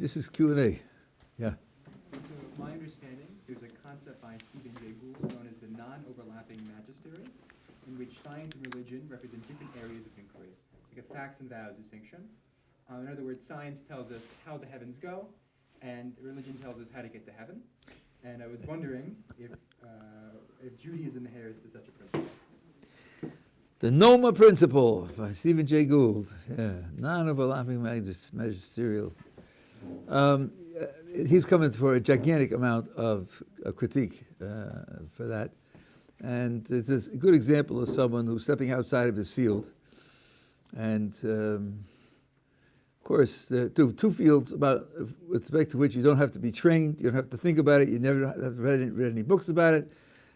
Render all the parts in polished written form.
this is Q&A. Yeah. To my understanding, there's a concept by Stephen Jay Gould known as the non-overlapping magistery, in which science and religion represent different areas of inquiry, like a facts and vows distinction. In other words, science tells us how the heavens go, and religion tells us how to get to heaven. And I was wondering if Judaism adheres to such a principle. The Noma Principle by Stephen Jay Gould. Yeah, non-overlapping magisterial. He's coming for a gigantic amount of critique for that. And it's a good example of someone who's stepping outside of his field. And of course, two fields with respect to which you don't have to be trained, you don't have to think about it, you never have read any books about it,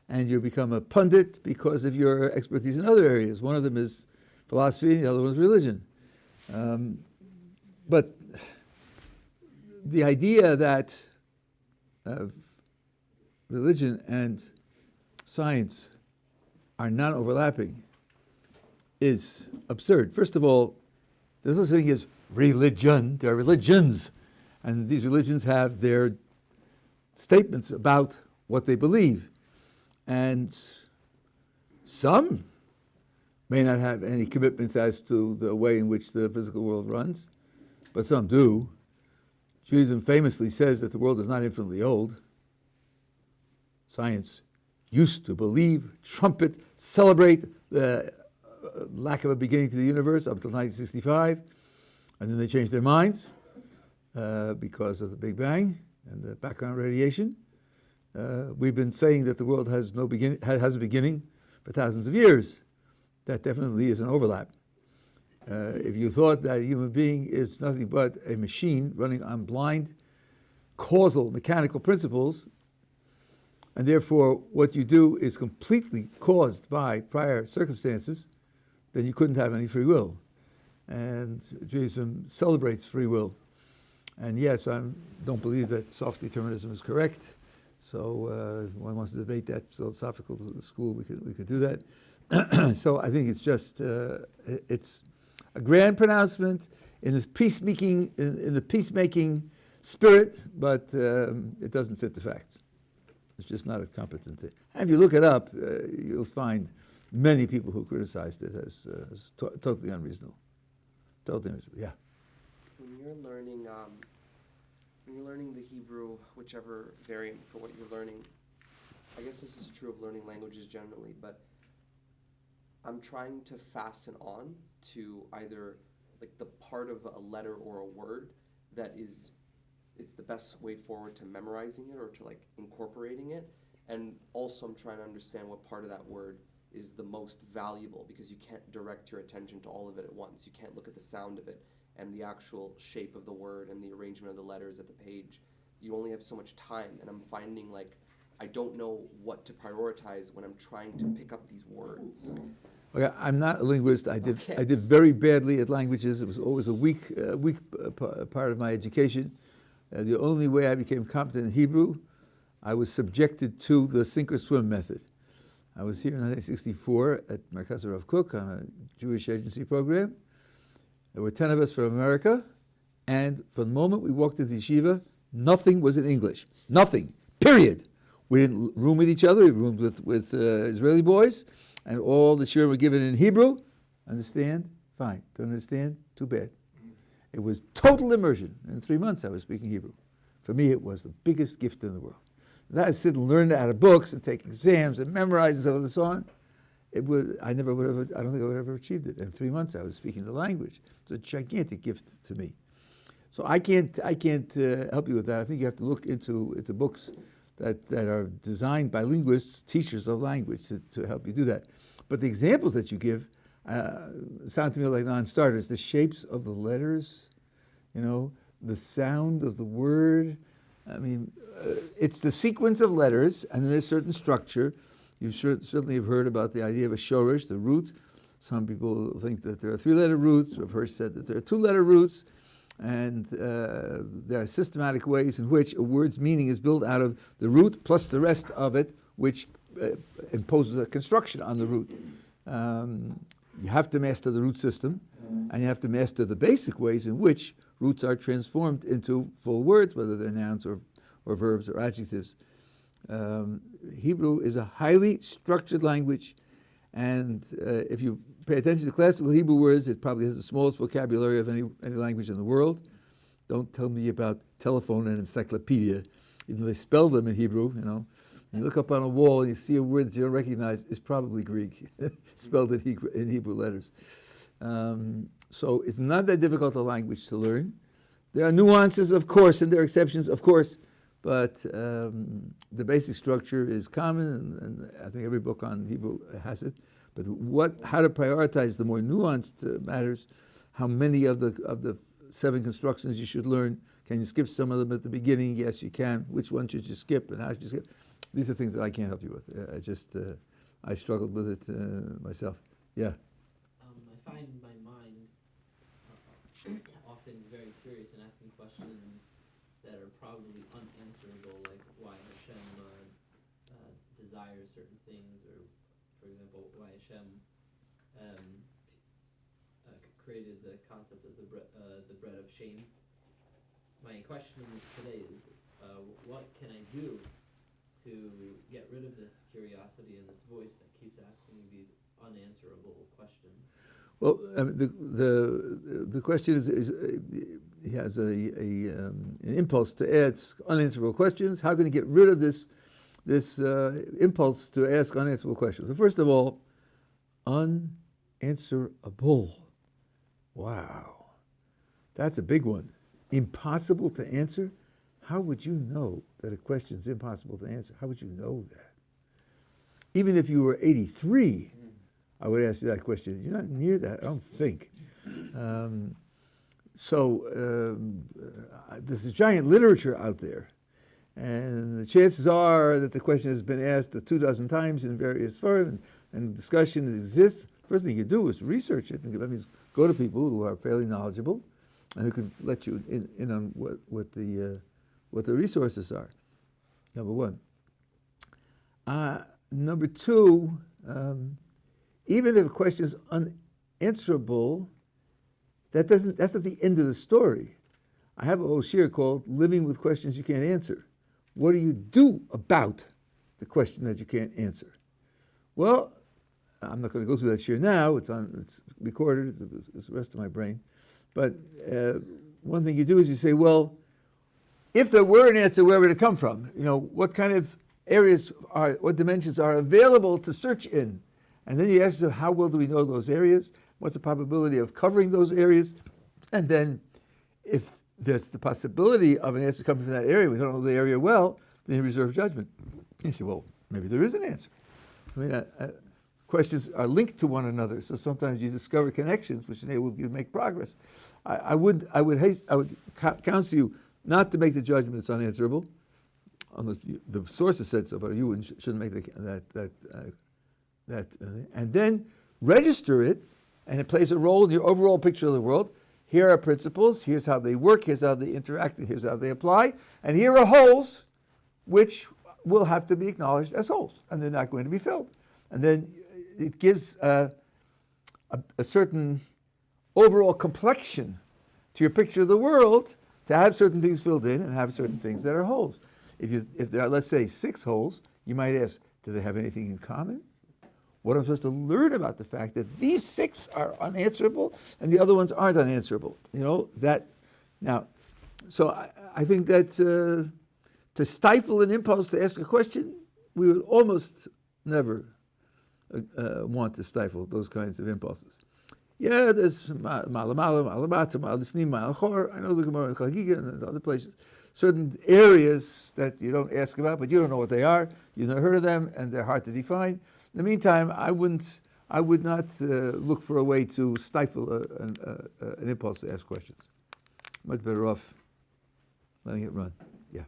and you become a pundit because of your expertise in other areas. One of them is philosophy, and the other one is religion. But the idea that religion and science are non-overlapping is absurd. First of all, there's no such thing as religion. There are religions, and these religions have their statements about what they believe. And some may not have any commitments as to the way in which the physical world runs, but some do. Judaism famously says that the world is not infinitely old. Science used to believe, trumpet, celebrate the lack of a beginning to the universe up until 1965, and then they changed their minds because of the Big Bang and the background radiation. We've been saying that the world has a beginning for thousands of years. That definitely is an overlap. If you thought that a human being is nothing but a machine running on blind, causal, mechanical principles, and therefore what you do is completely caused by prior circumstances, then you couldn't have any free will. And Judaism celebrates free will. And yes, I don't believe that soft determinism is correct. So if one wants to debate that philosophical school, we could do that. So I think it's just it's a grand pronouncement in this peacemaking in the peacemaking spirit, but it doesn't fit the facts. It's just not a competent thing. And if you look it up, you'll find many people who criticized it as totally unreasonable. Totally unreasonable. Yeah. When you're learning the Hebrew, whichever variant for what you're learning, I guess this is true of learning languages generally, but I'm trying to fasten on to either like the part of a letter or a word that is the best way forward to memorizing it or to like incorporating it. And also I'm trying to understand what part of that word is the most valuable, because you can't direct your attention to all of it at once. You can't look at the sound of it and the actual shape of the word and the arrangement of the letters at the page. You only have so much time, and I'm finding like I don't know what to prioritize when I'm trying to pick up these words. Okay, I'm not a linguist. I did very badly at languages. It was always a weak part of my education. The only way I became competent in Hebrew, I was subjected to the sink or swim method. I was here in 1964 at Merkaz Rav Kook on a Jewish agency program. There were 10 of us from America, and from the moment we walked into the yeshiva, nothing was in English. Nothing, period. We didn't room with each other. We roomed with Israeli boys, and all the shiur were given in Hebrew. Understand? Fine. Don't understand? Too bad. It was total immersion. In 3 months I was speaking Hebrew. For me, it was the biggest gift in the world. That I sit and learn out of books and take exams and memorize and so on and so on. I don't think I would have ever achieved it. In 3 months I was speaking the language. It's a gigantic gift to me. So I can't help you with that. I think you have to look into books that are designed by linguists, teachers of language, to help you do that. But the examples that you give sound to me like non-starters. The shapes of the letters, the sound of the word. I mean, it's the sequence of letters, and there's certain structure. You certainly have heard about the idea of a shoresh, the root. Some people think that there are 3-letter roots. Rav Hirsch said that there are 2-letter roots. And there are systematic ways in which a word's meaning is built out of the root plus the rest of it, which imposes a construction on the root. You have to master the root system, and you have to master the basic ways in which roots are transformed into full words, whether they're nouns or verbs or adjectives. Hebrew is a highly structured language, and if you pay attention to classical Hebrew words, it probably has the smallest vocabulary of any language in the world. Don't tell me about telephone and encyclopedia. Even though they spell them in Hebrew, you know. When you look up on a wall and you see a word that you don't recognize, it's probably Greek, spelled in Hebrew letters. So it's not that difficult a language to learn. There are nuances, of course, and there are exceptions, of course, but the basic structure is common, and I think every book on Hebrew has it. But how to prioritize the more nuanced matters, how many of the 7 constructions you should learn. Can you skip some of them at the beginning? Yes, you can. Which one should you skip, and how should you skip? These are things that I can't help you with. I struggled with it myself. Yeah. I find my mind often very curious and asking questions that are probably unanswerable, like why Hashem desires certain things, or, for example, why Hashem created the concept of the bread of shame. My question today is, what can I do to get rid of this curiosity and this voice that keeps asking these unanswerable questions? Well, the question is he has an impulse to ask unanswerable questions. How can he get rid of this impulse to ask unanswerable questions? So first of all, unanswerable. Wow, that's a big one. Impossible to answer? How would you know that a question is impossible to answer? How would you know that? Even if you were 83, I would ask you that question. You're not near that, I don't think. There's a giant literature out there, and the chances are that the question has been asked 24 times in various forms, and discussion exists. First thing you do is research it. That means go to people who are fairly knowledgeable and who can let you in on what the resources are. Number one. Number two, even if a question is unanswerable, that's not the end of the story. I have a whole shir called "Living with Questions You Can't Answer." What do you do about the question that you can't answer? Well, I'm not going to go through that shir now. It's recorded. It's the rest of my brain. But one thing you do is you say, well, if there were an answer, where would it come from? You know, what kind of areas what dimensions are available to search in? And then you ask yourself, how well do we know those areas? What's the probability of covering those areas? And then if there's the possibility of an answer coming from that area, we don't know the area well, then you reserve judgment. You say, well, maybe there is an answer. I mean, questions are linked to one another, so sometimes you discover connections which enable you to make progress. I would counsel you not to make the judgment it's unanswerable, unless the sources said so, but you shouldn't make that. And then register it, and it plays a role in your overall picture of the world. Here are principles, here's how they work, here's how they interact, here's how they apply, and here are holes which will have to be acknowledged as holes, and they're not going to be filled. And then it gives a certain overall complexion to your picture of the world to have certain things filled in and have certain things that are holes. If there are, let's say, 6 holes, you might ask, do they have anything in common? What I'm supposed to learn about the fact that these 6 are unanswerable and the other ones aren't unanswerable. You know, that. Now, so I think that to stifle an impulse to ask a question, we would almost never want to stifle those kinds of impulses. Yeah, there's Malamala, Malamata, Malifnim, Malachor. I know the Gemara in Chagiga and other places. Certain areas that you don't ask about, but you don't know what they are. You've never heard of them, and they're hard to define. In the meantime, I would not look for a way to stifle an impulse to ask questions. Much better off letting it run. Yeah.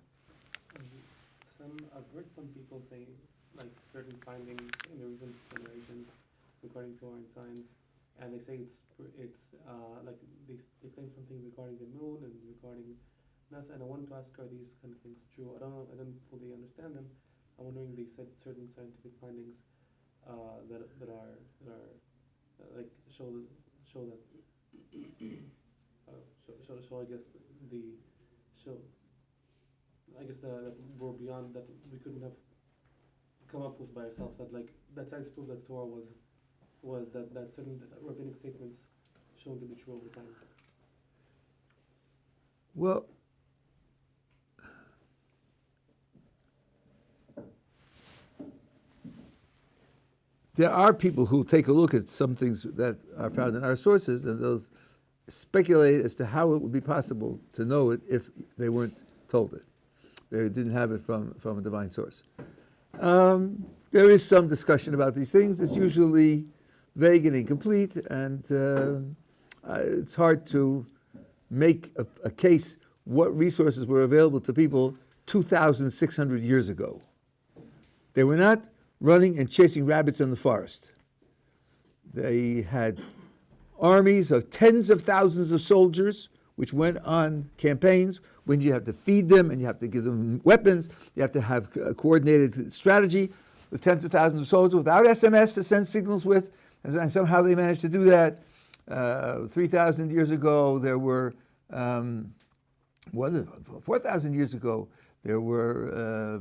I've heard some people say, like, certain findings in the recent generations regarding Torah and science, and they say it's like they claim something regarding the moon and regarding NASA, and I wanted to ask, are these kind of things true? I don't know. I don't fully understand them. I'm wondering if they said certain scientific findings that are like show that So I guess that we're beyond that. We couldn't have come up with by ourselves that like that science proved that Torah was that certain rabbinic statements shown to be true over time. Well, there are people who take a look at some things that are found in our sources, and they'll speculate as to how it would be possible to know it if they weren't told it. They didn't have it from a divine source. There is some discussion about these things. It's usually vague and incomplete, and it's hard to make a case what resources were available to people 2,600 years ago. They were not running and chasing rabbits in the forest. They had armies of tens of thousands of soldiers which went on campaigns when you have to feed them and you have to give them weapons, you have to have a coordinated strategy with tens of thousands of soldiers without SMS to send signals with, and somehow they managed to do that. 3,000 years ago, there were, 4,000 years ago, there were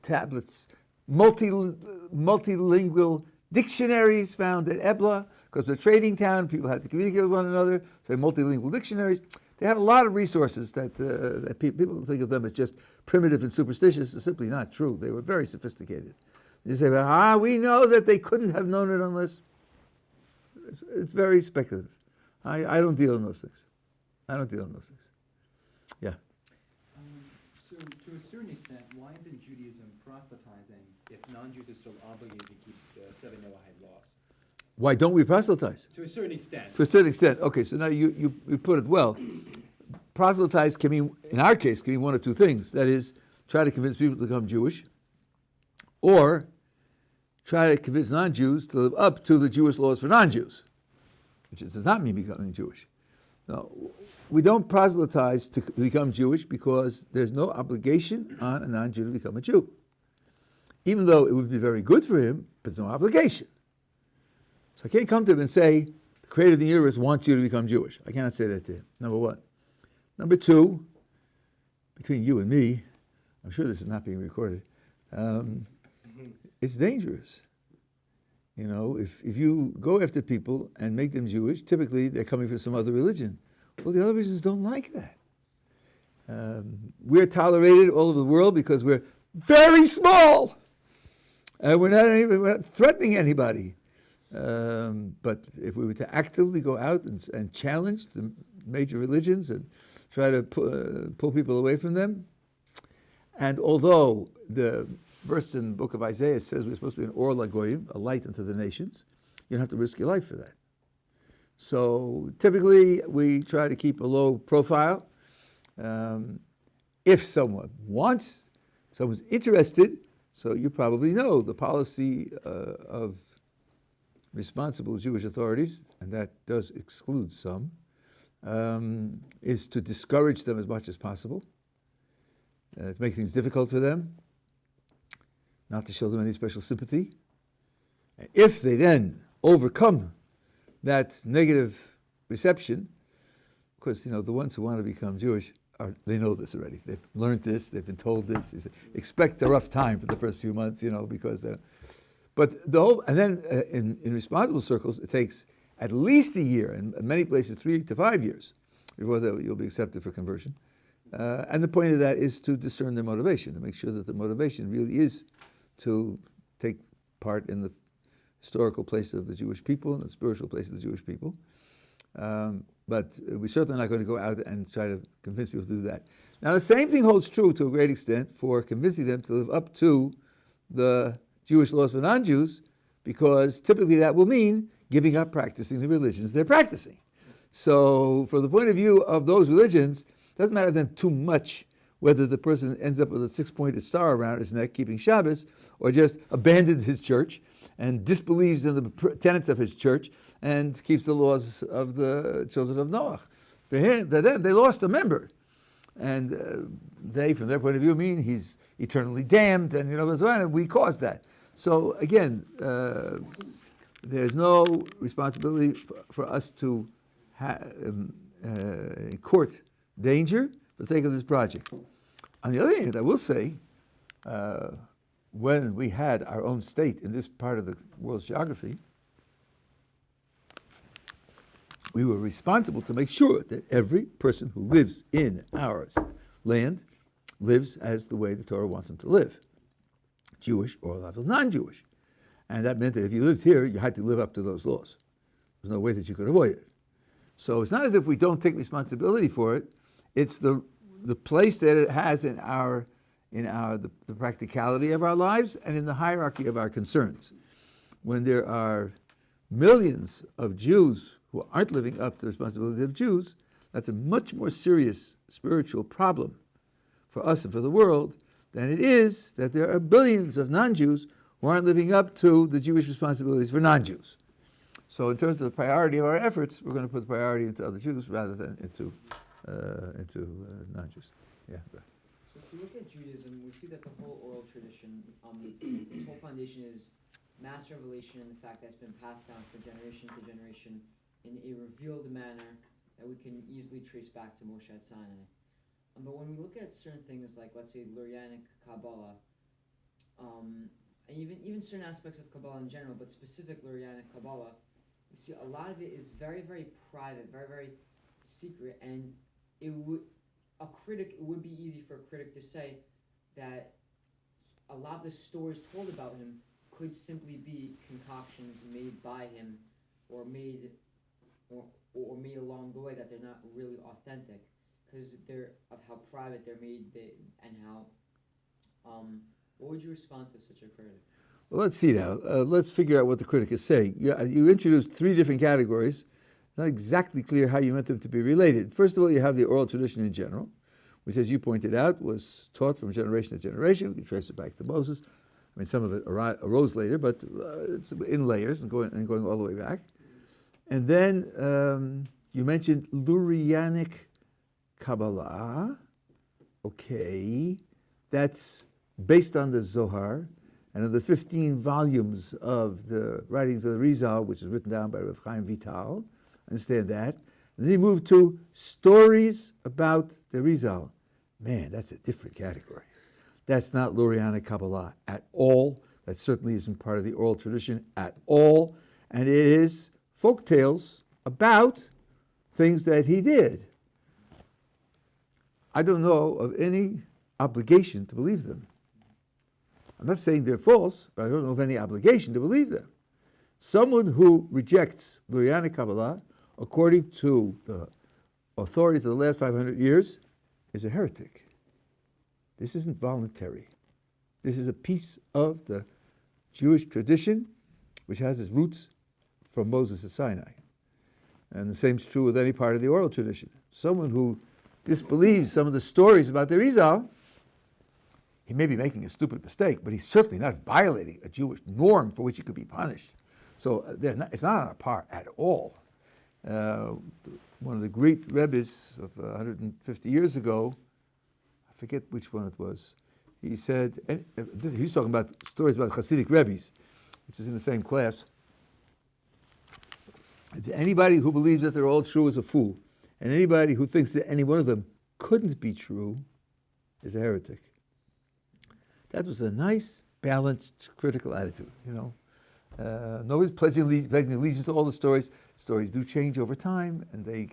tablets, multilingual dictionaries found at Ebla, because it's a trading town, people had to communicate with one another, so multilingual dictionaries. They had a lot of resources that people think of them as just primitive and superstitious. It's simply not true. They were very sophisticated. You say, we know that they couldn't have known it unless... It's very speculative. I don't deal in those things. Yeah. So to a certain extent, why isn't Judaism proselytizing if non-Jews are still obligated to keep the 7 Noahide laws? Why don't we proselytize? To a certain extent. To a certain extent. Okay, so now you put it well. Proselytize can mean, in our case, can mean one of two things. That is, try to convince people to become Jewish, or try to convince non-Jews to live up to the Jewish laws for non-Jews, which does not mean becoming Jewish. Now, we don't proselytize to become Jewish because there's no obligation on a non-Jew to become a Jew. Even though it would be very good for him, but there's no obligation. So I can't come to him and say, the creator of the universe wants you to become Jewish. I cannot say that to him, number one. Number two, between you and me, I'm sure this is not being recorded, it's dangerous. You know, if you go after people and make them Jewish, typically they're coming from some other religion. Well, the other religions don't like that. We're tolerated all over the world because we're very small. We're not threatening anybody. But if we were to actively go out and challenge the major religions and try to pull people away from them, and although the verse in the book of Isaiah says we're supposed to be an or lagoyim, a light unto the nations, you don't have to risk your life for that. So typically we try to keep a low profile. If someone wants, someone's interested, so you probably know the policy of responsible Jewish authorities, and that does exclude some, is to discourage them as much as possible, to make things difficult for them, not to show them any special sympathy. If they then overcome that negative reception, of course, you know, the ones who want to become Jewish, they know this already. They've learned this, they've been told this. Expect a rough time for the first few months, you know, because but the whole, and then in responsible circles, it takes at least a year, and in many places 3 to 5 years, before you'll be accepted for conversion. And the point of that is to discern their motivation, to make sure that the motivation really is to take part in the historical place of the Jewish people and the spiritual place of the Jewish people. But we're certainly not going to go out and try to convince people to do that. Now, the same thing holds true to a great extent for convincing them to live up to the Jewish laws for non-Jews, because typically that will mean giving up practicing the religions they're practicing. So from the point of view of those religions, it doesn't matter to them too much whether the person ends up with a 6-pointed star around his neck keeping Shabbos, or just abandoned his church and disbelieves in the tenets of his church and keeps the laws of the children of Noah. For him, they lost a member. And they, from their point of view, mean he's eternally damned, and and we caused that. So again, there's no responsibility for us to court danger for the sake of this project. On the other hand, I will say, when we had our own state in this part of the world's geography, we were responsible to make sure that every person who lives in our land lives as the way the Torah wants them to live, Jewish or non-Jewish. And that meant that if you lived here, you had to live up to those laws. There's no way that you could avoid it. So it's not as if we don't take responsibility for it. It's the place that it has in the practicality of our lives and in the hierarchy of our concerns. When there are millions of Jews who aren't living up to the responsibilities of Jews, that's a much more serious spiritual problem for us and for the world than it is that there are billions of non-Jews who aren't living up to the Jewish responsibilities for non-Jews. So in terms of the priority of our efforts, we're going to put the priority into other Jews rather than into non-Jews. Yeah. So if we look at Judaism, we see that the whole oral tradition, its whole foundation is mass revelation and the fact that it's been passed down from generation to generation in a revealed manner that we can easily trace back to Moshe at Sinai. But when we look at certain things like, let's say, Lurianic Kabbalah, and even certain aspects of Kabbalah in general, but specific Lurianic Kabbalah, you see a lot of it is very, very private, very, very secret, and it would be easy for a critic to say that a lot of the stories told about him could simply be concoctions made by him or made along the way, that they're not really authentic because they're of how private they're made and how. What would you respond to such a critic? Well, let's see now. Let's figure out what the critic is saying. You introduced three different categories. It's not exactly clear how you meant them to be related. First of all, you have the oral tradition in general, which, as you pointed out, was taught from generation to generation. We can trace it back to Moses. I mean, some of it arose later, but it's in layers and going all the way back. And then you mentioned Lurianic Kabbalah. Okay, that's based on the Zohar and of the 15 volumes of the writings of the Arizal, which is written down by Rav Chaim Vital. Understand that. And then you move to stories about the Arizal. Man, that's a different category. That's not Lurianic Kabbalah at all. That certainly isn't part of the oral tradition at all. And it is folk tales about things that he did. I don't know of any obligation to believe them. I'm not saying they're false, but I don't know of any obligation to believe them. Someone who rejects Lurianic Kabbalah, according to the authorities of the last 500 years, is a heretic. This isn't voluntary. This is a piece of the Jewish tradition, which has its roots from Moses at Sinai. And the same is true with any part of the oral tradition. Someone who disbelieves some of the stories about the Arizal, he may be making a stupid mistake, but he's certainly not violating a Jewish norm for which he could be punished. So it's not on a par at all. One of the great rebbes of 150 years ago, I forget which one it was, he said, he was talking about stories about Chasidic rebbes, which is in the same class. It's anybody who believes that they're all true is a fool, and anybody who thinks that any one of them couldn't be true is a heretic. That was a nice, balanced, critical attitude, you know. Nobody's pledging allegiance to all the stories. Stories do change over time, and they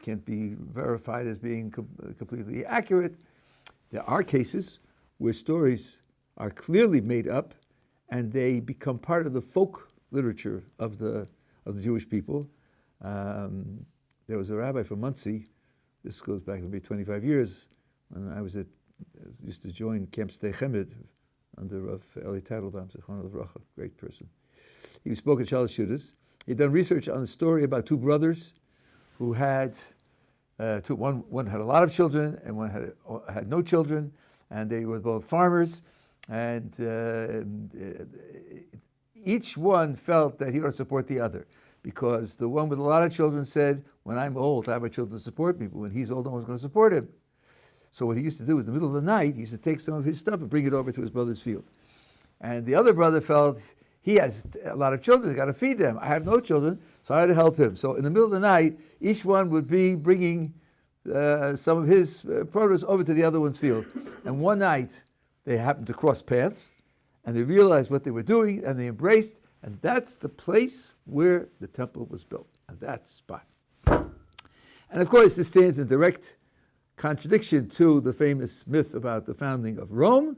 can't be verified as being completely accurate. There are cases where stories are clearly made up, and they become part of the folk literature of the Jewish people. There was a rabbi from Muncie. This goes back maybe 25 years when I used to join Camp Stei Chemed under Rav Eli Tadelbaum, Zichrono Livracha, great person. He spoke at Shalosh Shudas. He'd done research on the story about two brothers who had, one had a lot of children and one had no children, and they were both farmers, and each one felt that he ought to support the other, because the one with a lot of children said, when I'm old, I have my children to support me, but when he's old, no one's going to support him. So what he used to do was, in the middle of the night, he used to take some of his stuff and bring it over to his brother's field. And the other brother felt He has a lot of children, he's got to feed them. I have no children, so I had to help him. So in the middle of the night, each one would be bringing some of his produce over to the other one's field. And one night, they happened to cross paths, and they realized what they were doing, and they embraced, and that's the place where the temple was built, at that spot. And of course, this stands in direct contradiction to the famous myth about the founding of Rome,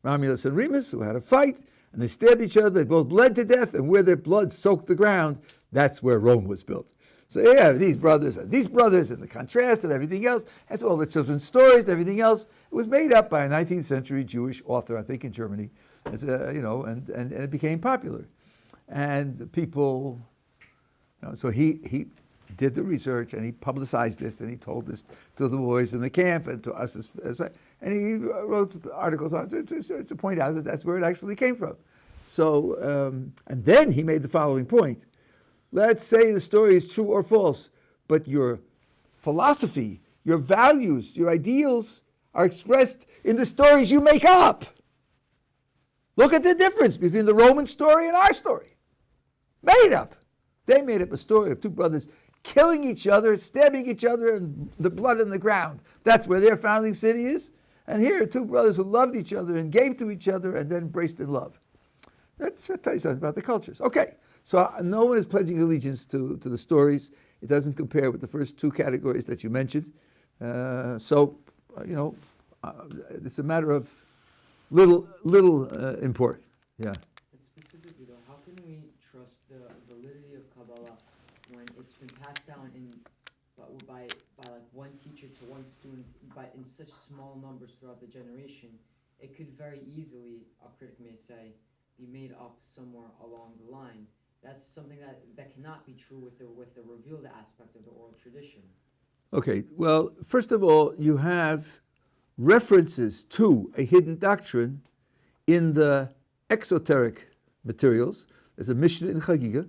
Romulus and Remus, who had a fight, and they stabbed each other, they both bled to death, and where their blood soaked the ground, that's where Rome was built. So you have these brothers, and the contrast of everything else. That's all the children's stories, everything else. It was made up by a 19th century Jewish author, I think in Germany, as and it became popular. And people, so he did the research, and he publicized this, and he told this to the boys in the camp and to us, and he wrote articles on to point out that that's where it actually came from. So, and then he made the following point. Let's say the story is true or false, but your philosophy, your values, your ideals are expressed in the stories you make up. Look at the difference between the Roman story and our story. Made up. They made up a story of two brothers killing each other, stabbing each other, and the blood in the ground. That's where their founding city is. And here are two brothers who loved each other and gave to each other and then embraced in love. That should tell you something about the cultures. Okay, so no one is pledging allegiance to the stories. It doesn't compare with the first two categories that you mentioned. It's a matter of little import. Yeah. And specifically though, how can we trust the validity of Kabbalah when it's been passed down by like one teacher to one student in such small numbers throughout the generation? It could very easily, a critic may say, be made up somewhere along the line. That's something that cannot be true with the revealed aspect of the oral tradition. Okay, well, first of all, you have references to a hidden doctrine in the exoteric materials. There's a Mishnah in Chagiga.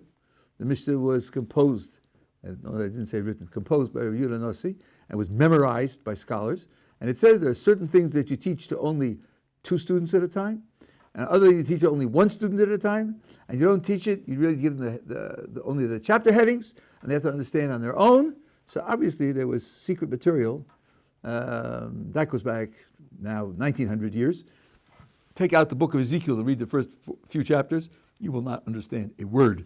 The Mishnah was composed, I didn't say written, composed by Rabbi Dovid Gottleib and was memorized by scholars. And it says there are certain things that you teach to only 2 students at a time, and other you teach only 1 student at a time, and you don't teach it, you really give them only the chapter headings, and they have to understand on their own. So obviously there was secret material. That goes back now 1900 years. Take out the book of Ezekiel and read the first few chapters, you will not understand a word.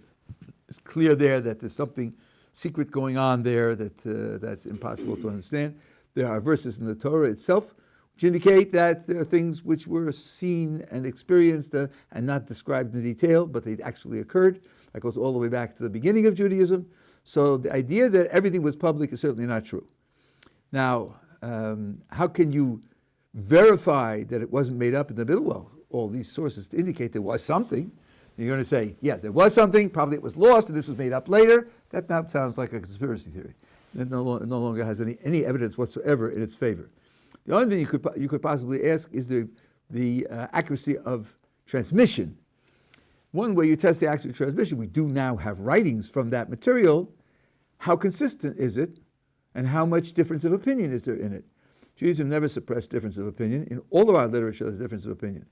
It's clear there that there's something secret going on there that's impossible to understand. There are verses in the Torah itself which indicate that there are things which were seen and experienced and not described in detail, but they actually occurred. That goes all the way back to the beginning of Judaism. So the idea that everything was public is certainly not true. Now, how can you verify that it wasn't made up in the middle? Well, all these sources indicate there was something. You're going to say, yeah, there was something, probably it was lost and this was made up later. That now sounds like a conspiracy theory. It no longer has any evidence whatsoever in its favor. The only thing you could possibly ask is the accuracy of transmission. One way you test the accuracy of transmission, we do now have writings from that material. How consistent is it, and how much difference of opinion is there in it? Judaism never suppressed difference of opinion. In all of our literature, there's difference of opinion.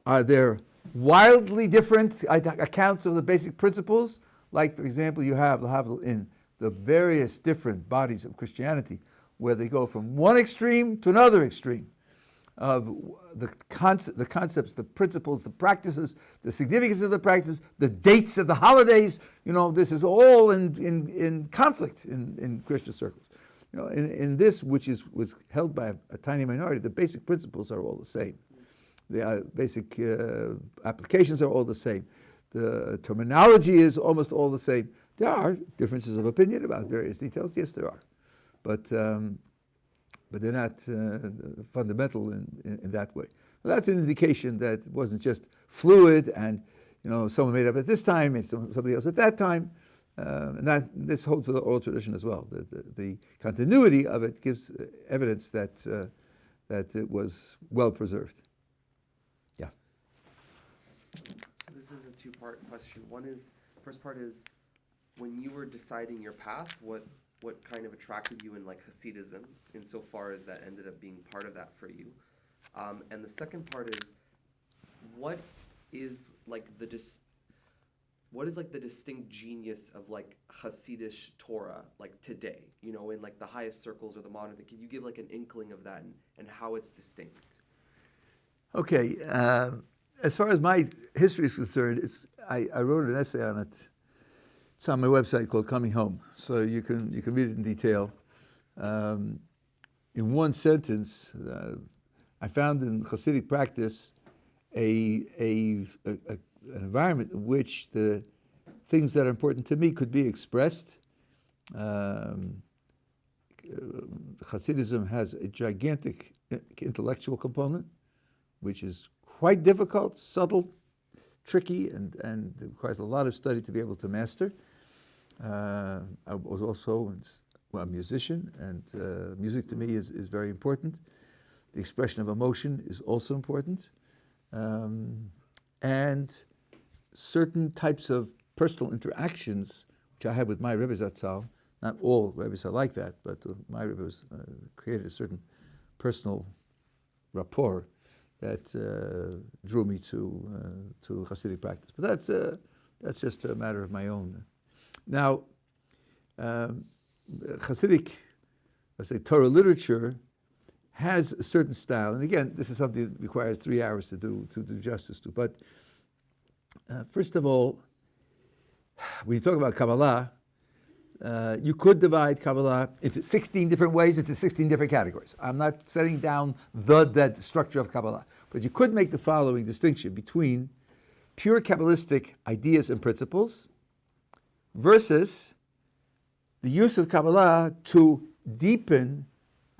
Are there wildly different accounts of the basic principles? Like, for example, you have in the various different bodies of Christianity, where they go from one extreme to another extreme of the concepts, the principles, the practices, the significance of the practice, the dates of the holidays. This is all in conflict in Christian circles. In this, which was held by a tiny minority, the basic principles are all the same. The basic applications are all the same. The terminology is almost all the same. There are differences of opinion about various details. Yes, there are. But they're not fundamental in that way. Well, that's an indication that it wasn't just fluid and someone made it up at this time and somebody else at that time. And this holds for the oral tradition as well. The continuity of it gives evidence that it was well preserved. Yeah. So this is a 2-part question. First part is, when you were deciding your path, what kind of attracted you in like Chasidism, insofar as that ended up being part of that for you? And the second part is, what is like what is like the distinct genius of like Hasidic Torah like today, you know, in like the highest circles or the modern thing? Can you give like an inkling of that and how it's distinct? Okay, as far as my history is concerned, I wrote an essay on it. It's on my website called Coming Home, so you can read it in detail. In one sentence, I found in Hasidic practice an environment in which the things that are important to me could be expressed. Chasidism has a gigantic intellectual component, which is quite difficult, subtle, tricky, and it requires a lot of study to be able to master. I was also a musician, and music to me is very important. The expression of emotion is also important. And certain types of personal interactions, which I had with my Rebbe Zatzal, not all Rebbes are like that, but my Rebbe created a certain personal rapport that drew me to Hasidic practice. But that's just a matter of my own. Now, Hasidic, let's say Torah literature, has a certain style, and again, this is something that requires 3 hours to do justice to. But first of all, when you talk about Kabbalah, you could divide Kabbalah into 16 different ways, into 16 different categories. I'm not setting down the structure of Kabbalah, but you could make the following distinction between pure Kabbalistic ideas and principles versus the use of Kabbalah to deepen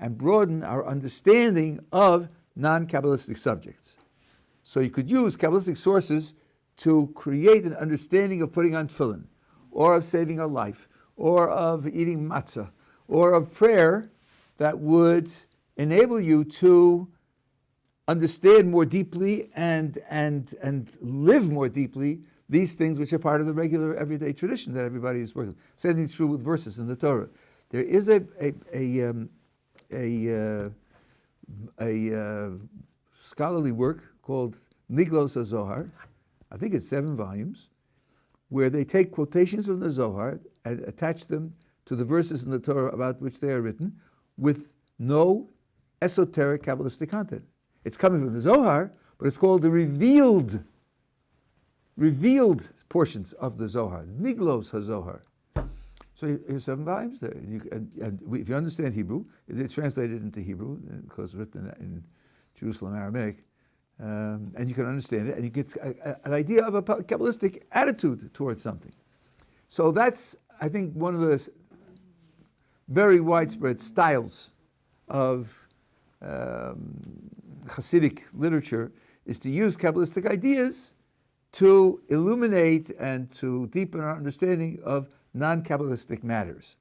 and broaden our understanding of non-Kabbalistic subjects. So you could use Kabbalistic sources to create an understanding of putting on tefillin, or of saving a life, or of eating matzah, or of prayer that would enable you to understand more deeply and live more deeply these things which are part of the regular everyday tradition that everybody is working. Same thing true with verses in the Torah. There is a scholarly work called Niglos HaZohar, I think it's 7 volumes, where they take quotations from the Zohar and attach them to the verses in the Torah about which they are written with no esoteric Kabbalistic content. It's coming from the Zohar, but it's called the revealed portions of the Zohar, Niglos HaZohar. So here's 7 volumes there. If you understand Hebrew, it's translated into Hebrew, because it's written in Jerusalem Aramaic, and you can understand it, and you get an idea of a Kabbalistic attitude towards something. So that's, I think, one of the very widespread styles of Hasidic literature, is to use Kabbalistic ideas to illuminate and to deepen our understanding of non-Kabbalistic matters,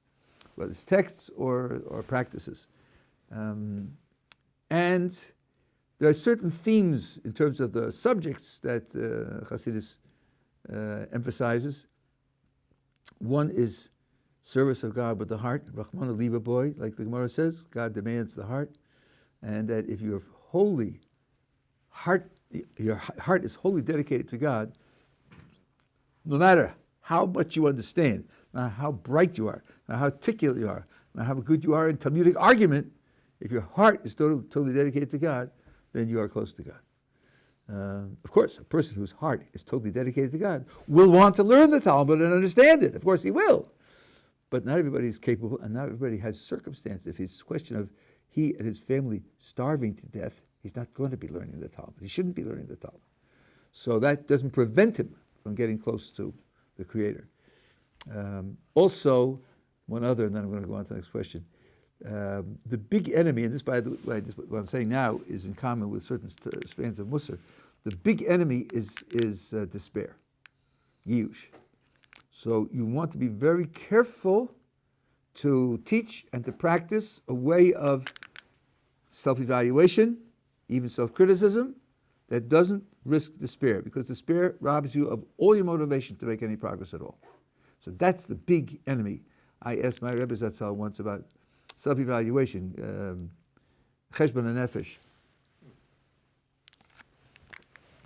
whether it's texts or practices. And there are certain themes in terms of the subjects that Hasidus emphasizes. One is service of God with the heart, Rachmana liba boy, like the Gemara says, God demands the heart, and that if your heart is wholly dedicated to God, no matter how much you understand, no matter how bright you are, no matter how articulate you are, no matter how good you are in Talmudic argument, if your heart is totally dedicated to God, then you are close to God. Of course, a person whose heart is totally dedicated to God will want to learn the Talmud and understand it. Of course he will. But not everybody is capable, and not everybody has circumstance. If it's a question of he and his family starving to death, he's not going to be learning the Talmud. He shouldn't be learning the Talmud. So that doesn't prevent him from getting close to the Creator. Also, one other, and then I'm going to go on to the next question. The big enemy, and this, by the way, what I'm saying now is in common with certain strands of Musar. The big enemy is despair, Yush. So you want to be very careful to teach and to practice a way of self-evaluation, even self-criticism, that doesn't risk despair, because despair robs you of all your motivation to make any progress at all. So that's the big enemy. I asked my Rebbe Zatzal once about self-evaluation, cheshbon nefesh.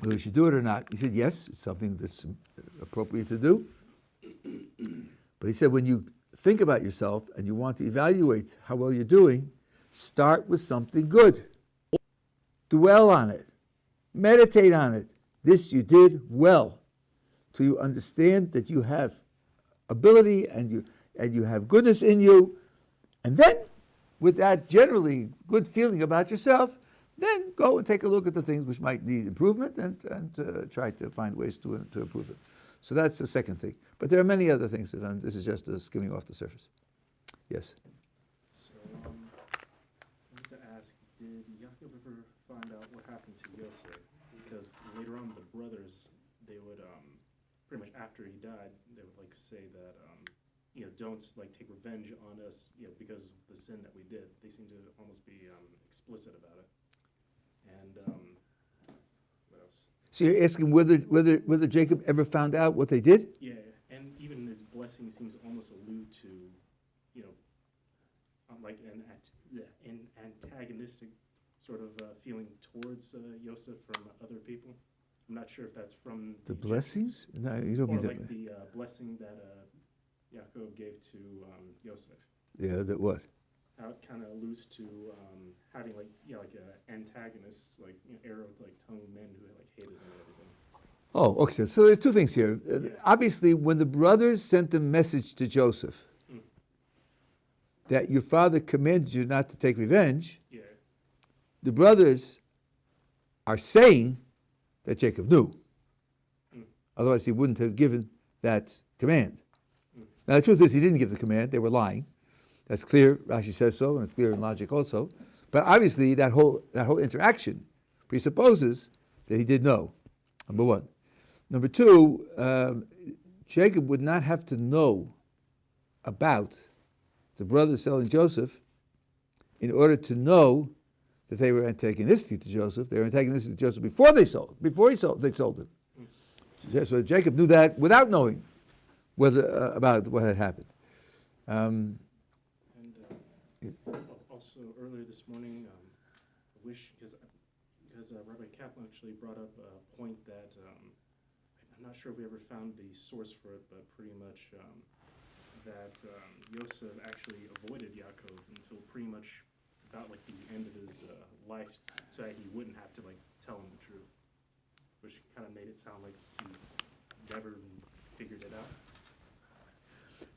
whether we should do it or not. He said, yes, it's something that's appropriate to do. But he said, when you think about yourself and you want to evaluate how well you're doing, start with something good. Dwell on it. Meditate on it. This you did well. So you understand that you have ability and you have goodness in you. And then, with that generally good feeling about yourself, then go and take a look at the things which might need improvement and try to find ways to improve it. So that's the second thing. But there are many other things that this is just skimming off the surface. Yes? So, I wanted to ask, did Yaakov ever find out what happened to Yosef? Because later on, the brothers, they would, pretty much after he died, they would like say that, don't like take revenge on us, because of the sin that we did. They seem to almost be explicit about it. And what else? So you're asking whether Jacob ever found out what they did? Yeah, and even his blessing seems to almost allude to, like an antagonistic sort of feeling towards Yosef from other people. I'm not sure if that's from The blessings? No, you don't or mean that. like the blessing that Yaakov gave to Yosef. Yeah, that what? How it kind of alludes to having like antagonists, like arrow like tongue men who like hated him and everything. Oh, okay. So there's two things here. Obviously, when the brothers sent a message to Joseph that your father commanded you not to take revenge, the brothers are saying that Jacob knew. Otherwise, he wouldn't have given that command. Now, the truth is, he didn't give the command. They were lying. That's clear. Rashi says so, and it's clear in logic also. But obviously, that whole interaction presupposes that he did know. Number one. Number two, Jacob would not have to know about the brothers selling Joseph in order to know that they were antagonistic to Joseph. They were antagonistic to Joseph before they sold him. So Jacob knew that without knowing about what had happened. And also earlier this morning, I wish, because Rabbi Kaplan actually brought up a point that I'm not sure if we ever found the source for it, but pretty much that Yosef actually avoided Yaakov until pretty much about like the end of his life, so that he wouldn't have to like tell him the truth, which kind of made it sound like he never figured it out.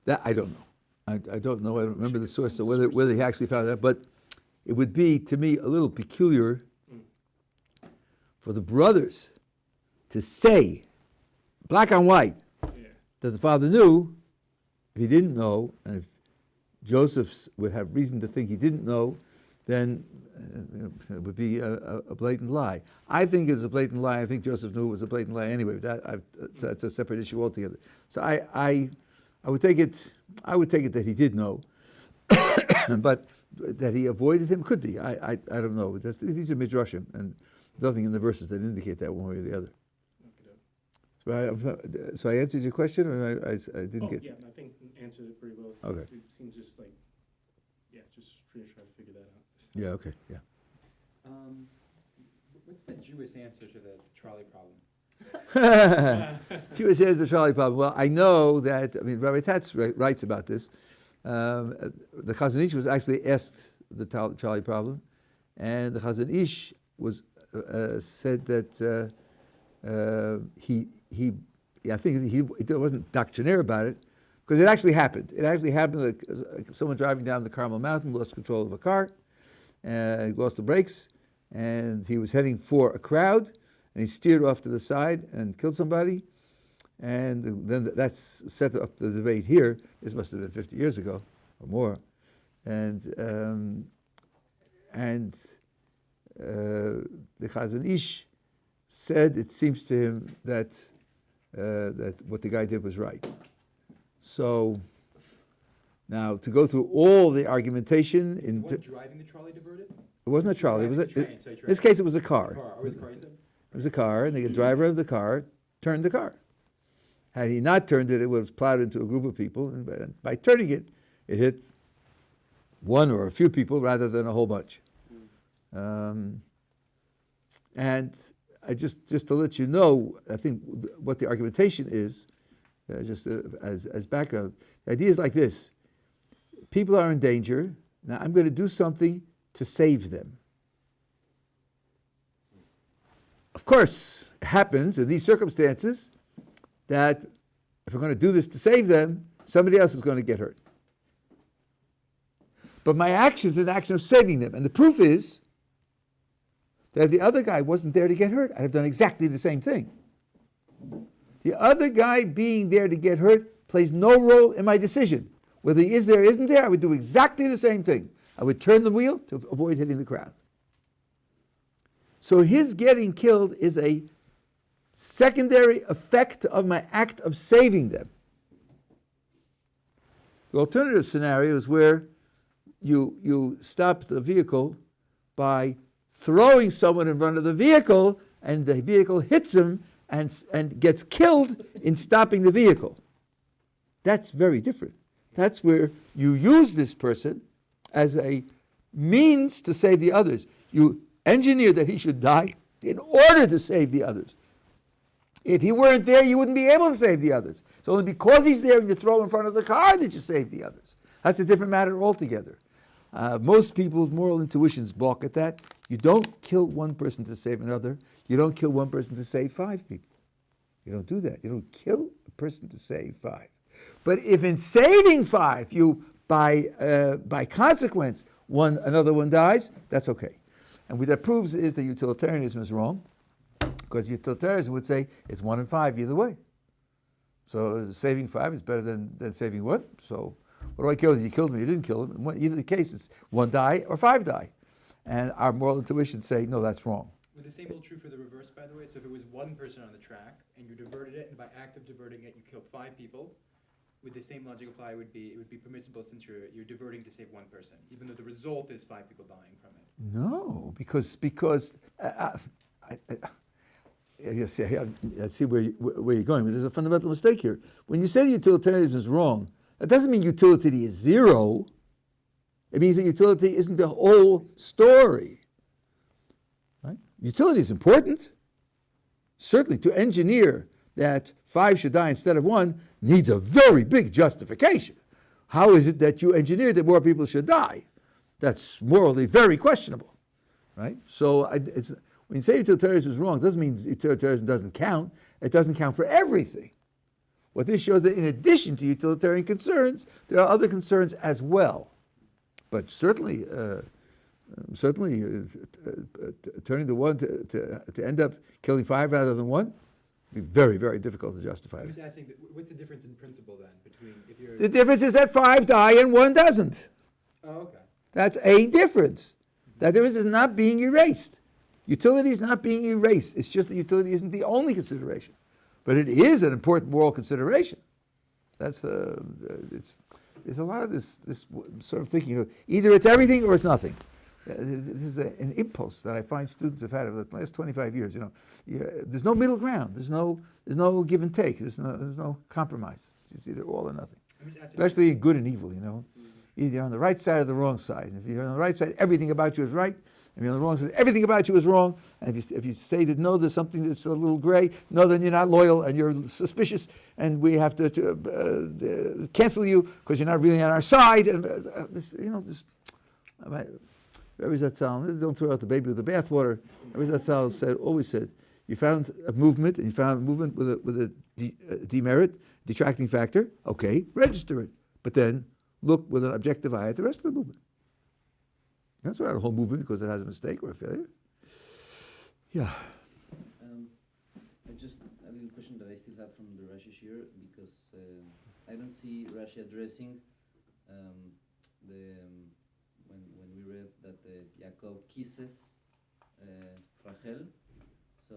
That I don't know. I don't know. I don't remember the source of whether he actually found that. But it would be, to me, a little peculiar for the brothers to say, black on white, that the father knew. If he didn't know, and if Joseph would have reason to think he didn't know, then it would be a blatant lie. I think it's a blatant lie. I think Joseph knew it was a blatant lie anyway. That's a separate issue altogether. So I would take it. I would take it that he did know, but that he avoided him could be. I don't know. These are midrashim, and nothing in the verses that indicate that one way or the other. So I answered your question, or I didn't get. Yeah, I think answered it pretty well. Okay. It seems just like, just trying to figure that out. Yeah. Okay. Yeah. What's the Jewish answer to the trolley problem? Jewish answer to the trolley problem. Well, I know that. I mean, Rabbi Tatz writes about this. The Chazon Ish was actually asked the trolley problem, and the Chazon Ish was said that I think it wasn't doctrinaire about it, because it actually happened. It actually happened that someone driving down the Carmel Mountain lost control of a car, and he lost the brakes, and he was heading for a crowd, and he steered off to the side and killed somebody, and then that's set up the debate here. This must have been 50 years ago or more, and the Chazon Ish said it seems to him that what the guy did was right. So now to go through all the argumentation Driving the trolley diverted? it wasn't a trolley. It was Train, in this case it was a car. Or the car, you said? It was a car, and the driver of the car turned the car. Had he not turned it, it would have plowed into a group of people, and by turning it, it hit one or a few people rather than a whole bunch. And just to let you know, I think what the argumentation is, as background, the idea is like this. People are in danger. Now I'm going to do something to save them. Of course, it happens in these circumstances that if we're going to do this to save them, somebody else is going to get hurt. But my action is an action of saving them. And the proof is that if the other guy wasn't there to get hurt, I'd have done exactly the same thing. The other guy being there to get hurt plays no role in my decision. Whether he is there or isn't there, I would do exactly the same thing. I would turn the wheel to avoid hitting the crowd. So his getting killed is a secondary effect of my act of saving them. The alternative scenario is where you stop the vehicle by throwing someone in front of the vehicle, and the vehicle hits him and gets killed in stopping the vehicle. That's very different. That's where you use this person as a means to save the others. You engineer that he should die in order to save the others. If he weren't there, you wouldn't be able to save the others. It's only because he's there and you throw him in front of the car that you save the others. That's a different matter altogether. Most people's moral intuitions balk at that. You don't kill one person to save another. You don't kill one person to save 5 people. You don't do that. You don't kill a person to save 5. But if in saving 5, you by consequence another one dies, that's okay. And what that proves is that utilitarianism is wrong, because utilitarianism would say it's 1 and 5 either way. So saving 5 is better than saving 1. So what do I kill? You killed me, you didn't kill him. In either case, it's 1 die or 5 die. And our moral intuitions say, no, that's wrong. Would the same hold true for the reverse, by the way? So if it was 1 person on the track and you diverted it, and by act of diverting it, you killed 5 people, would the same logic apply? It would be permissible since you're diverting to save 1 person, even though the result is 5 people dying from it. No, because I see where you're going, but there's a fundamental mistake here. When you say that utilitarianism is wrong, that doesn't mean utility is 0. It means that utility isn't the whole story. Right? Utility is important. Certainly, to engineer that 5 should die instead of 1 needs a very big justification. How is it that you engineered that more people should die? That's morally very questionable, right? So when you say utilitarianism is wrong, it doesn't mean utilitarianism doesn't count. It doesn't count for everything. What this shows that in addition to utilitarian concerns, there are other concerns as well. But certainly turning the 1 to end up killing 5 rather than 1, be very, very difficult to justify. I'm just asking, what's the difference in principle then between if you're... The difference is that 5 die and 1 doesn't. Oh, okay. That's a difference. That difference is not being erased. Utility is not being erased. It's just that utility isn't the only consideration. But it is an important moral consideration. That's there's a lot of this sort of thinking, either it's everything or it's nothing. This is an impulse that I find students have had over the last 25 years. There's no middle ground. There's no give and take. There's no compromise. It's either all or nothing. Especially in good and evil. Either you're on the right side or the wrong side. And if you're on the right side, everything about you is right. If you're on the wrong side, everything about you is wrong. And if you say that no, there's something that's a little gray, no, then you're not loyal and you're suspicious, and we have to cancel you because you're not really on our side. And Rabbi Zatzal, don't throw out the baby with the bathwater. Rabbi Zatzal always said, you found a movement, and you found a movement with a demerit, detracting factor. Okay, register it, but then look with an objective eye at the rest of the movement. That's not a whole movement because it has a mistake or a failure. Yeah. A little question that I still have from the Rashi here, because I don't see Rashi addressing when we read that Yaakov kisses Rachel. So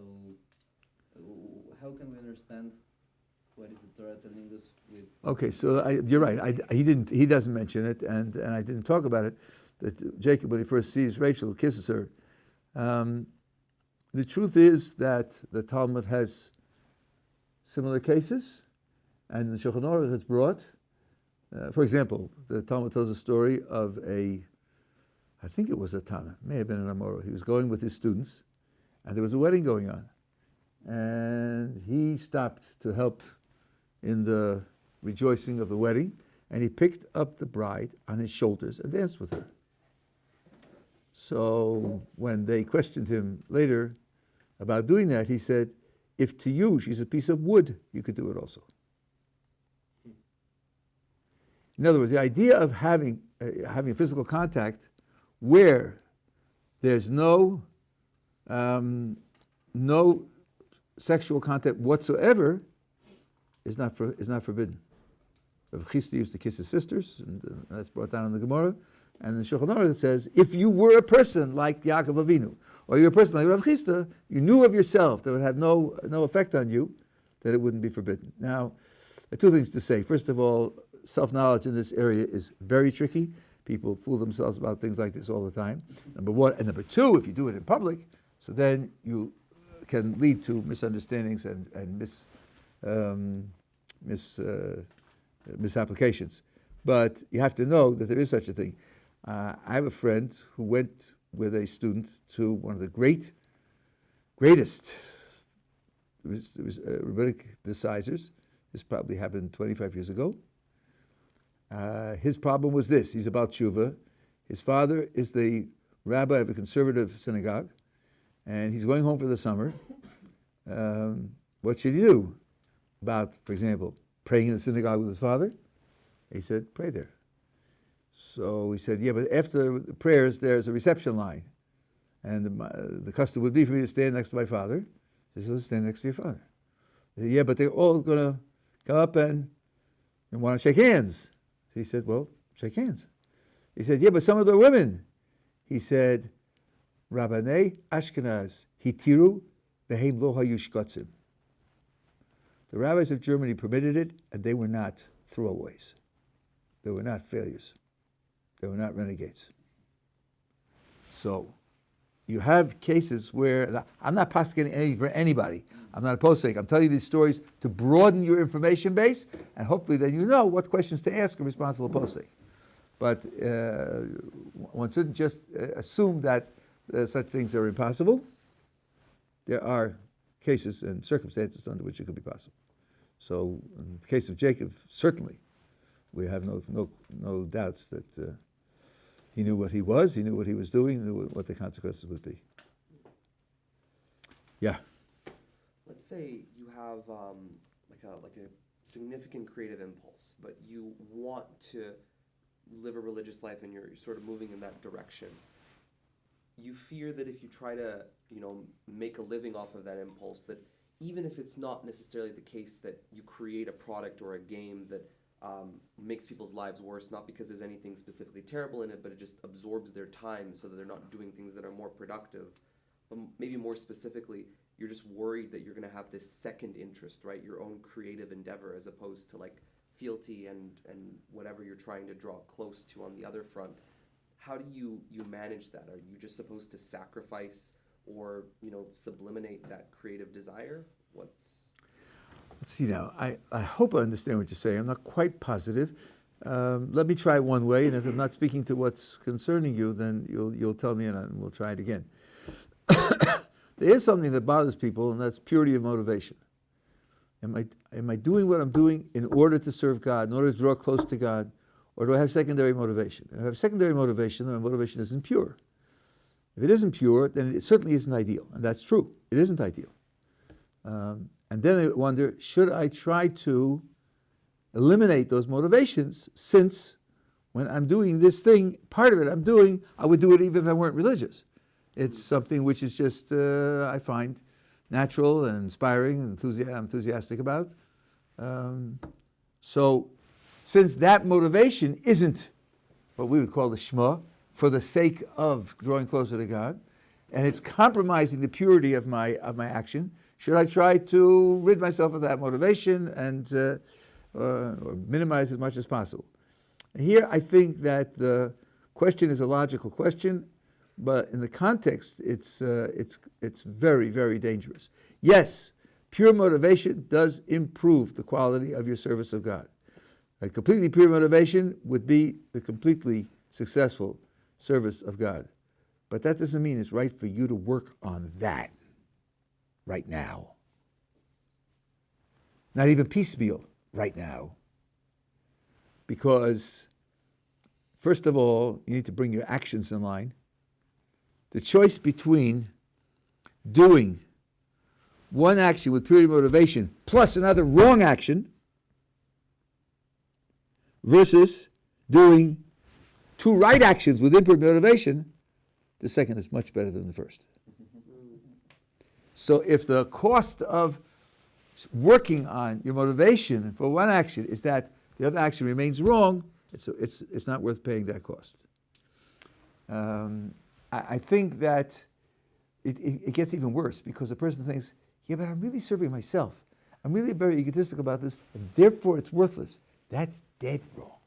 how can we understand what is the Torah telling us with? Okay, so you're right. He doesn't mention it, and I didn't talk about it. That Jacob, when he first sees Rachel, kisses her. The truth is that the Talmud has similar cases, and the Shulchan Aruch has brought. For example, the Talmud tells a story of I think it was a Tana, may have been an Amora. He was going with his students, and there was a wedding going on. and he stopped to help in the rejoicing of the wedding, and he picked up the bride on his shoulders and danced with her. So when they questioned him later about doing that, he said, if to you she's a piece of wood, you could do it also. In other words, the idea of having physical contact where there's no sexual contact whatsoever is not forbidden. Rabbi Chisda used to kiss his sisters, and that's brought down in the Gemara. And in Shulchan Aruch it says, if you were a person like Yaakov Avinu, or you're a person like Rabbi Chisda, you knew of yourself that would have no effect on you, that it wouldn't be forbidden. Now, there are two things to say. First of all, self-knowledge in this area is very tricky. People fool themselves about things like this all the time, number one. And number two, if you do it in public, so then you can lead to misunderstandings and misapplications. But you have to know that there is such a thing. I have a friend who went with a student to one of the greatest rabbinic decisors. This probably happened 25 years ago. His problem was this. He's about tshuva. His father is the rabbi of a conservative synagogue, and he's going home for the summer. What should he do about, for example, praying in the synagogue with his father? He said, pray there. So he said, yeah, but after the prayers, there's a reception line. And the custom would be for me to stand next to my father. He said, stand next to your father. He said, yeah, but they're all going to come up and want to shake hands. So he said, well, shake hands. He said, yeah, but some of the women. He said, Rabbanei Ashkenaz hitiru v'heim lo hayu shkotzim. The rabbis of Germany permitted it, and they were not throwaways. They were not failures. They were not renegades. So you have cases where, I'm not posting any for anybody. I'm not a posek. I'm telling you these stories to broaden your information base, and hopefully then you know what questions to ask a responsible posek. But one shouldn't just assume that such things are impossible. There are cases and circumstances under which it could be possible. So in the case of Jacob, certainly, we have no doubts that he knew what he was, he knew what he was doing, he knew what the consequences would be. Yeah. Let's say you have like a significant creative impulse, but you want to live a religious life and you're sort of moving in that direction. You fear that if you try to, make a living off of that impulse, that even if it's not necessarily the case that you create a product or a game that makes people's lives worse, not because there's anything specifically terrible in it, but it just absorbs their time so that they're not doing things that are more productive. But maybe more specifically, you're just worried that you're going to have this second interest, right? Your own creative endeavor, as opposed to like fealty and whatever you're trying to draw close to on the other front. How do you manage that? Are you just supposed to sacrifice or sublimate that creative desire? Let's see now. I hope I understand what you're saying. I'm not quite positive. Let me try it one way, and if I'm not speaking to what's concerning you, then you'll tell me, and we'll try it again. There is something that bothers people, and that's purity of motivation. Am I doing what I'm doing in order to serve God, in order to draw close to God, or do I have secondary motivation? If I have secondary motivation, then my motivation isn't pure. If it isn't pure, then it certainly isn't ideal, and that's true. It isn't ideal. And then I wonder, should I try to eliminate those motivations, since when I'm doing this thing, part of it I'm doing, I would do it even if I weren't religious. It's something which is just, I find, natural and inspiring and enthusiastic about. So since that motivation isn't what we would call the Shema, for the sake of drawing closer to God, and it's compromising the purity of my action, should I try to rid myself of that motivation and or minimize as much as possible? Here I think that the question is a logical question, but in the context it's very, very dangerous. Yes, pure motivation does improve the quality of your service of God. A completely pure motivation would be the completely successful service of God. But that doesn't mean it's right for you to work on that right now. not even piecemeal right now. Because, first of all, you need to bring your actions in line. The choice between doing one action with pure motivation plus another wrong action versus doing two right actions with impure motivation, the second is much better than the first. So if the cost of working on your motivation for one action is that the other action remains wrong, it's not worth paying that cost. I think that it gets even worse because the person thinks, yeah, but I'm really serving myself. I'm really very egotistical about this, and therefore it's worthless. That's dead wrong.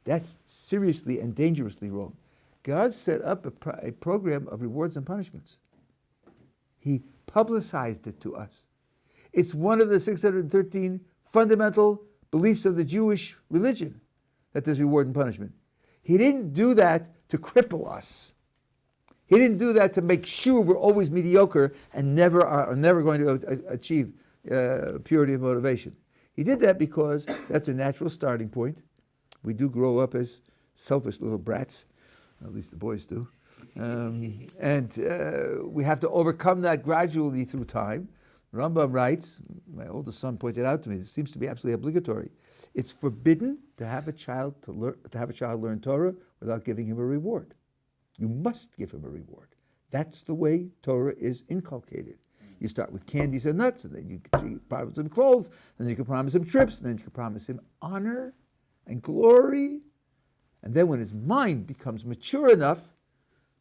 That's seriously and dangerously wrong. God set up a program of rewards and punishments. He publicized it to us. It's one of the 613 fundamental beliefs of the Jewish religion that there's reward and punishment. He didn't do that to cripple us. He didn't do that to make sure we're always mediocre and never going to achieve purity of motivation. He did that because that's a natural starting point. We do grow up as selfish little brats, at least the boys do. And we have to overcome that gradually through time. Rambam writes, my oldest son pointed out to me, this seems to be absolutely obligatory. It's forbidden to have a child learn Torah without giving him a reward. You must give him a reward. That's the way Torah is inculcated. You start with candies and nuts, and then you promise him clothes, and then you can promise him trips, and then you can promise him honor and glory. And then when his mind becomes mature enough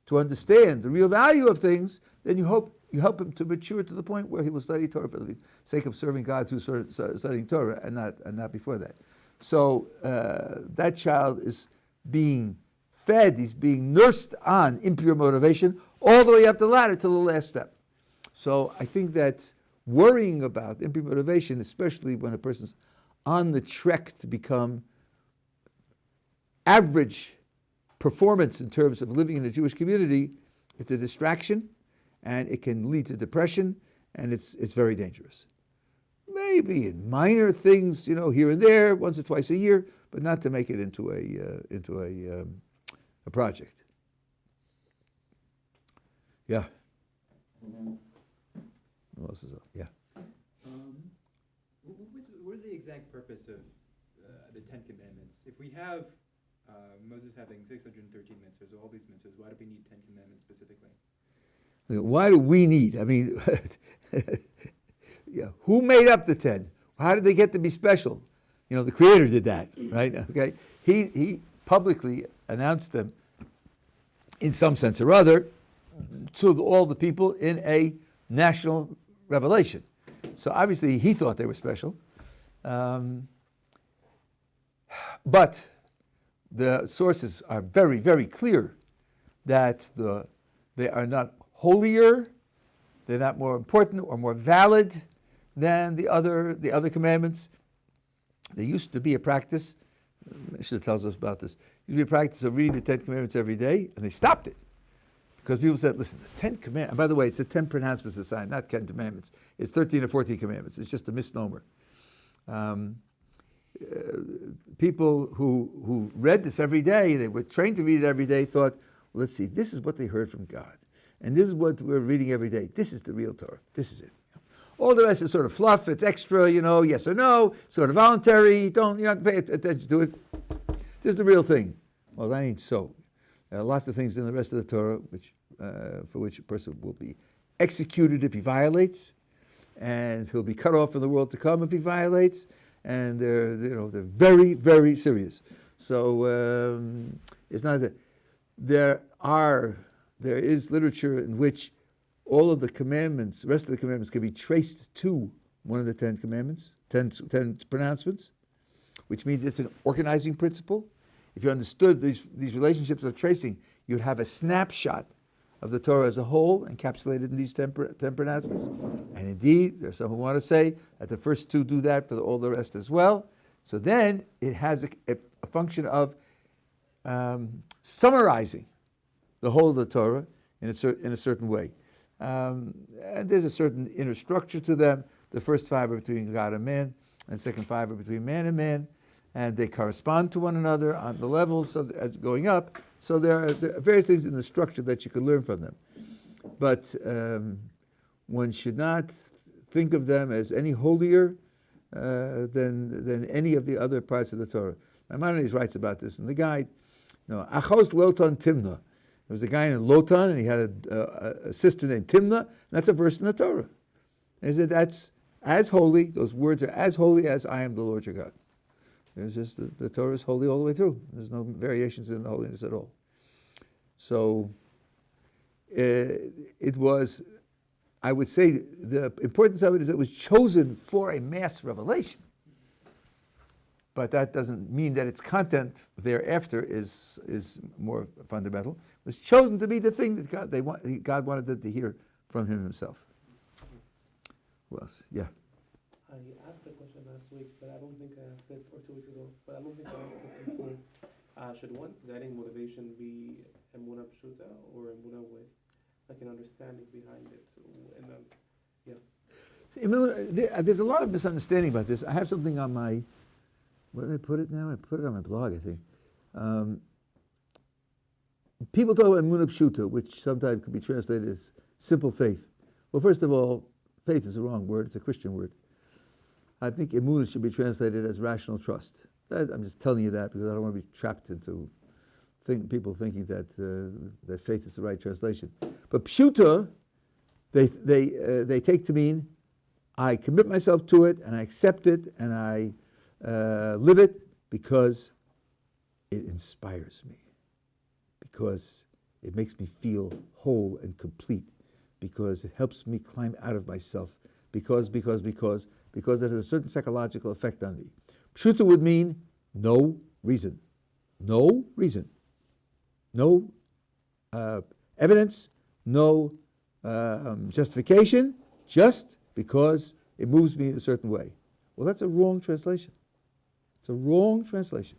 to understand the real value of things, then you help him to mature to the point where he will study Torah for the sake of serving God through studying Torah, and not before that. So that child is being fed, he's being nursed on impure motivation all the way up the ladder to the last step. So I think that worrying about impure motivation, especially when a person's on the trek to become average performance in terms of living in a Jewish community, it's a distraction, and it can lead to depression, and it's very dangerous. Maybe in minor things, here and there, once or twice a year, but not to make it into a project. Yeah. What else is up? Yeah. What is the exact purpose of the Ten Commandments? If we have Moses having 613 mitzvahs, all these mitzvahs, why do we need 10 commandments specifically? Why do we need? I mean, yeah, who made up the 10? How did they get to be special? The Creator did that, right? Okay, he publicly announced them in some sense or other to all the people in a national revelation. So obviously he thought they were special. But the sources are very, very clear that they are not holier, they're not more important or more valid than the other commandments. There used to be a practice, Mishnah tells us about this, there used to be a practice of reading the 10 Commandments every day, and they stopped it. Because people said, listen, the 10 Commandments, and by the way, it's the 10 pronouncements of the sign, not 10 Commandments. It's 13 or 14 Commandments. It's just a misnomer. People who read this every day, they were trained to read it every day, thought, well, let's see, this is what they heard from God. And this is what we're reading every day. This is the real Torah. This is it. All the rest is sort of fluff. It's extra, yes or no, sort of voluntary. You don't pay attention to it. This is the real thing. Well, that ain't so. There are lots of things in the rest of the Torah for which a person will be executed if he violates, and he'll be cut off from the world to come if he violates. And they're very, very serious. So it's not that there is literature in which all of the commandments, the rest of the commandments, can be traced to one of the 10 commandments, 10 pronouncements, which means it's an organizing principle. If you understood these relationships of tracing, you'd have a snapshot of the Torah as a whole encapsulated in these 10 pronouncements. And indeed, there's some who want to say that the first two do that for all the rest as well. So then it has a function of summarizing the whole of the Torah in a certain way. And there's a certain inner structure to them, The first 5 are between God and man, and the second 5 are between man and man, and they correspond to one another on the levels of going up. So there are various things in the structure that you can learn from them. But one should not think of them as any holier than any of the other parts of the Torah. Maimonides writes about this in the guide. Achos Lotan Timna. There was a guy in Lotan, and he had a sister named Timna, and that's a verse in the Torah. He said that's as holy, those words are as holy as I am the Lord your God. There's just the Torah is holy all the way through. There's no variations in the holiness at all. So it was, I would say, the importance of it is it was chosen for a mass revelation. But that doesn't mean that its content thereafter is more fundamental. It was chosen to be the thing that God wanted them to hear from him himself. Who else? Yeah. I asked the question last week, but I don't think I asked it, or 2 weeks ago, but I don't think I asked it before. Should one's guiding motivation be emuna pshuta or emuna with like an understanding behind it? There's a lot of misunderstanding about this. I have something on my, where did I put it now? I put it on my blog, I think. People talk about emuna pshuta, which sometimes could be translated as simple faith. Well, first of all, faith is the wrong word. It's a Christian word. I think emunah should be translated as rational trust. I'm just telling you that because I don't want to be trapped into people thinking that that faith is the right translation. But pshuta, they take to mean I commit myself to it and I accept it and I live it because it inspires me, because it makes me feel whole and complete, because it helps me climb out of myself, because it has a certain psychological effect on me. Pshuta would mean no reason. No reason. No evidence, no justification, just because it moves me in a certain way. Well, that's a wrong translation. It's a wrong translation.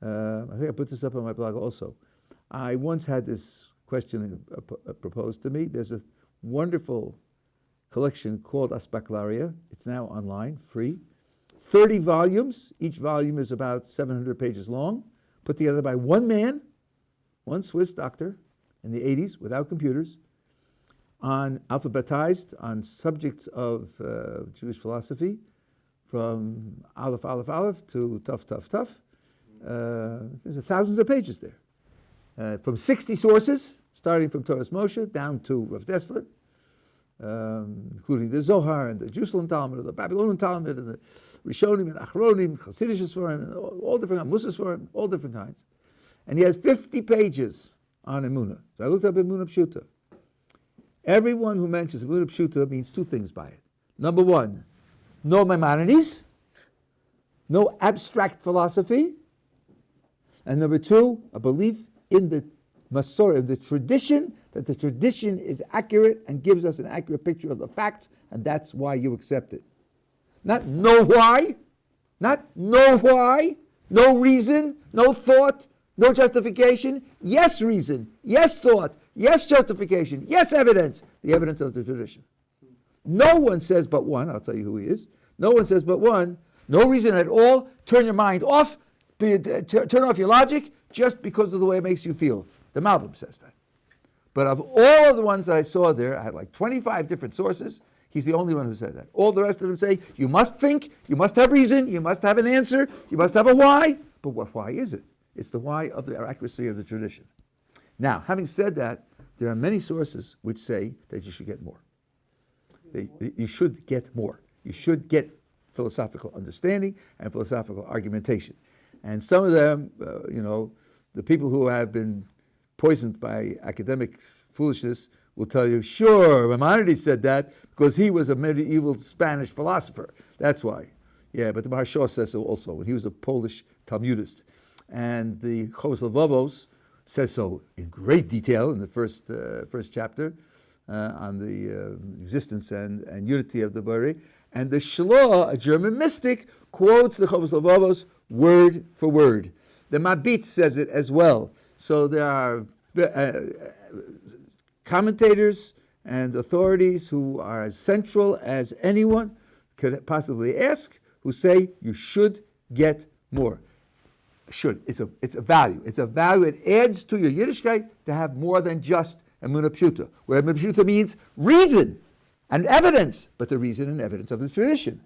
I think I put this up on my blog also. I once had this question proposed to me. There's a wonderful collection called Aspaklaria. It's now online, free. 30 volumes. Each volume is about 700 pages long, put together by one man, one Swiss doctor in the 80s without computers, alphabetized on subjects of Jewish philosophy, from Aleph, Aleph, Aleph to Tuf, Tuf, Tuf. There's thousands of pages there. From 60 sources, starting from Torah's Moshe down to Rav Dessler, including the Zohar and the Jerusalem Talmud, and the Babylonian Talmud, and the Rishonim and Achronim, Chasidic Torah, and all different kinds, Musas for him, all different kinds. And he has 50 pages on Emunah. So I looked up Emunah Pshuta. Everyone who mentions Emunah Pshuta means two things by it. Number one, no Maimonides, no abstract philosophy. And number two, a belief in the Masorah, in the tradition, that the tradition is accurate and gives us an accurate picture of the facts, and that's why you accept it. Not know why, not know why, no reason, no thought, no justification. Yes reason, yes thought, yes justification, yes evidence, the evidence of the tradition. No one says but one, I'll tell you who he is. No one says but one, no reason at all, turn your mind off, turn off your logic, just because of the way it makes you feel. The Malbim says that. But of all of the ones that I saw there, I had like 25 different sources. He's the only one who said that. All the rest of them say, you must think, you must have reason, you must have an answer, you must have a why. But what why is it? It's the why of the accuracy of the tradition. Now, having said that, there are many sources which say that you should get more. You should get more. You should get philosophical understanding and philosophical argumentation. And some of them, the people who have been poisoned by academic foolishness will tell you, sure, Maimonides said that because he was a medieval Spanish philosopher. That's why. Yeah, but the Maharsha says so also, when he was a Polish Talmudist. And the Chovos Levavos says so in great detail in the first chapter on the existence and unity of the Bari. And the Shloh, a German mystic, quotes the Chovos Levavos word for word. The Mabit says it as well. So there are commentators and authorities who are as central as anyone could possibly ask, who say you should get more. Should. It's a value. It's a value. It adds to your Yiddishkeit to have more than just Emunah Pshuta, where Emunah Pshuta means reason and evidence, but the reason and evidence of the tradition.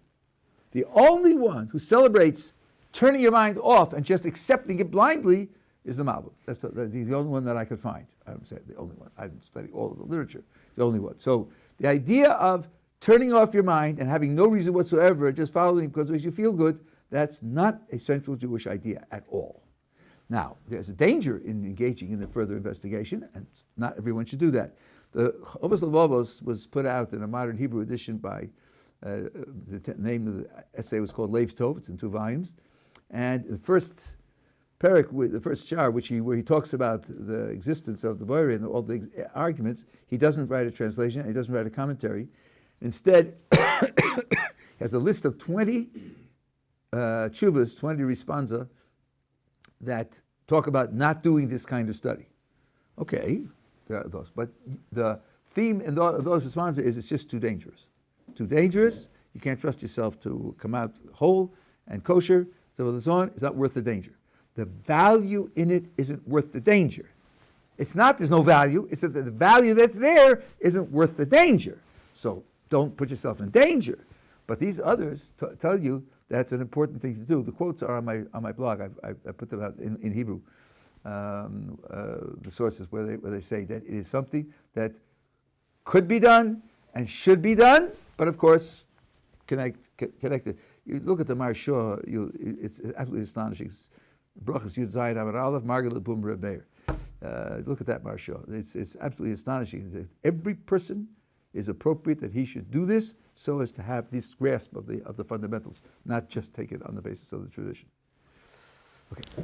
The only one who celebrates turning your mind off and just accepting it blindly is the Malbim. That's the only one that I could find. I would say the only one. I didn't study all of the literature. The only one. So the idea of turning off your mind and having no reason whatsoever, just following because it makes you feel good, that's not a central Jewish idea at all. Now, there's a danger in engaging in the further investigation, and not everyone should do that. The Chovos Levavos was put out in a modern Hebrew edition by, the name of the essay was called Lev Tov, it's in 2 volumes, and the first parak, the first shar, where he talks about the existence of the Boyer and all the arguments, he doesn't write a translation, he doesn't write a commentary. Instead, he has a list of 20 tshuvas, 20 responsa, that talk about not doing this kind of study. Okay, there are those. But the theme in those responsa is it's just too dangerous. Too dangerous, you can't trust yourself to come out whole and kosher, so it's not worth the danger. The value in it isn't worth the danger. It's not there's no value, it's that the value that's there isn't worth the danger. So don't put yourself in danger. But these others tell you that's an important thing to do. The quotes are on my blog. I put them out in Hebrew. The sources where they say that it is something that could be done and should be done, but of course connected. You look at the Maharsha, it's absolutely astonishing. Brachas Yud Zayin Amar Aleph Margaret Bum Rebeir. Look at that Maharsha. It's absolutely astonishing. Every person is appropriate that he should do this so as to have this grasp of the fundamentals, not just take it on the basis of the tradition. Okay.